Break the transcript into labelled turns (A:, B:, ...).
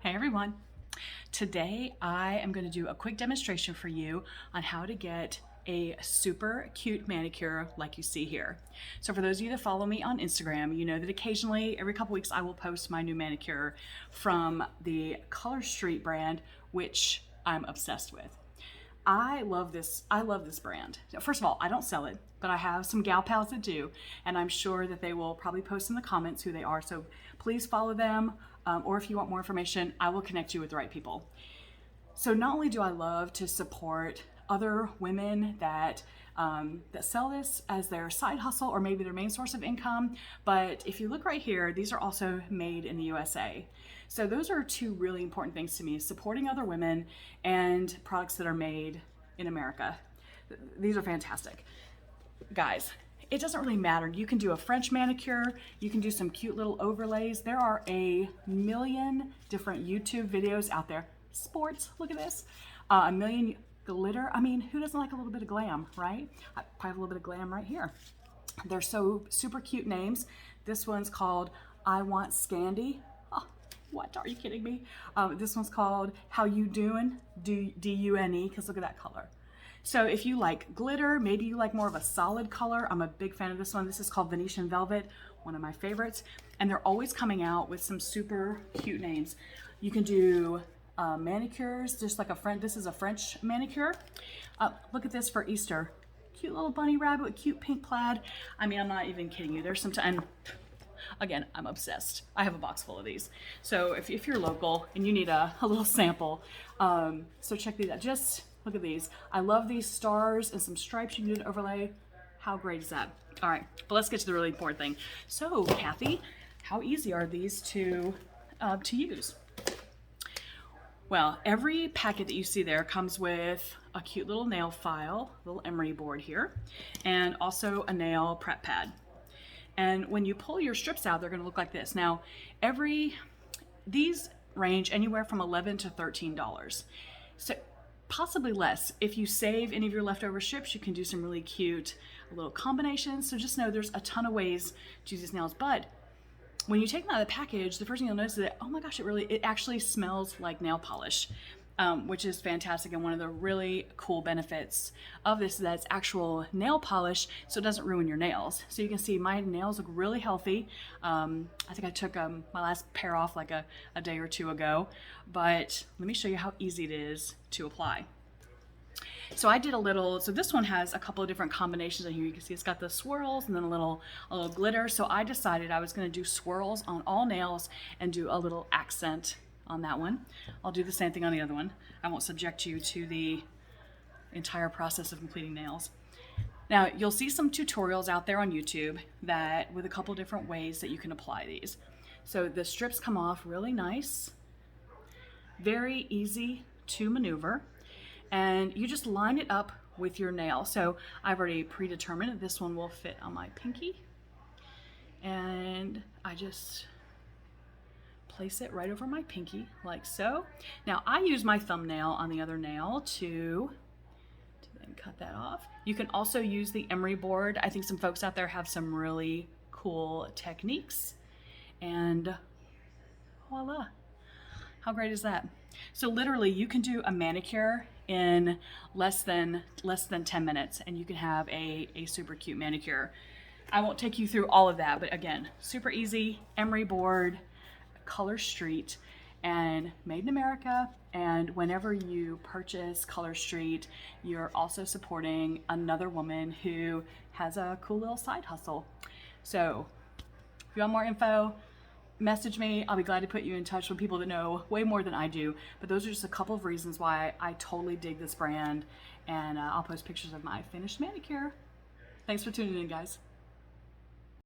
A: Hey everyone. Today I am going to do a quick demonstration for you on how to get a super cute manicure like you see here. So for those of you that follow me on Instagram, you know that occasionally every couple weeks I will post my new manicure from the Colorstreet brand, which I'm obsessed with. I love this. I love this brand. First of all, I don't sell it, but I have some gal pals that do, and I'm sure that they will probably post in the comments who they are. So please follow them, or if you want more information, I will connect you with the right people. So not only do I love to support other women that sell this as their side hustle or maybe their main source of income, but if you look right here, these are also made in the USA. So those are two really important things to me: supporting other women and products that are made in America. These are fantastic. Guys, it doesn't really matter. You can do a French manicure, you can do some cute little overlays. There are a million different YouTube videos out there. Sports, look at this. A million glitter. I mean, who doesn't like a little bit of glam, right? I have a little bit of glam right here. They're so super cute names. This one's called I Want Scandy. Oh, what? Are you kidding me? This one's called How You Doing? D-U-N-E, because look at that color. So if you like glitter, maybe you like more of a solid color, I'm a big fan of this one. This is called Venetian Velvet, one of my favorites. And they're always coming out with some super cute names. You can do manicures, just like this is a French manicure. Look at this for Easter. Cute little bunny rabbit with cute pink plaid. I mean, I'm not even kidding you. There's some time. Again, I'm obsessed. I have a box full of these. So if you're local and you need a little sample, so check these out. Just look at these. I love these stars and some stripes. You can do an overlay. How great is that? All right, but let's get to the really important thing. So, Kathy, how easy are these to use? Well, every packet that you see there comes with a cute little nail file, little emery board here, and also a nail prep pad. And when you pull your strips out, they're going to look like this. Now, these range anywhere from $11 to $13. So possibly less. If you save any of your leftover strips, you can do some really cute little combinations. So just know there's a ton of ways to use these nails. But when you take them out of the package, the first thing you'll notice is that, oh my gosh, it actually smells like nail polish, which is fantastic. And one of the really cool benefits of this is that it's actual nail polish, so it doesn't ruin your nails. So you can see my nails look really healthy. I think I took my last pair off like a day or two ago, but let me show you how easy it is to apply. So I did so this one has a couple of different combinations in here. You can see it's got the swirls and then a little glitter. So I decided I was going to do swirls on all nails and do a little accent on that one. I'll do the same thing on the other one. I won't subject you to the entire process of completing nails. Now, you'll see some tutorials out there on YouTube with a couple different ways that you can apply these. So the strips come off really nice, very easy to maneuver. And you just line it up with your nail. So I've already predetermined that this one will fit on my pinky. And I just place it right over my pinky like so. Now I use my thumbnail on the other nail to then cut that off. You can also use the emery board. I think some folks out there have some really cool techniques. And voila. How great is that? So literally you can do a manicure in less than 10 minutes and you can have a super cute manicure. I won't take you through all of that, but again, super easy, emery board, Colorstreet, and made in America. And whenever you purchase Colorstreet, you're also supporting another woman who has a cool little side hustle. So if you want more info, message me. I'll be glad to put you in touch with people that know way more than I do. But those are just a couple of reasons why I totally dig this brand. And I'll post pictures of my finished manicure. Thanks for tuning in, guys.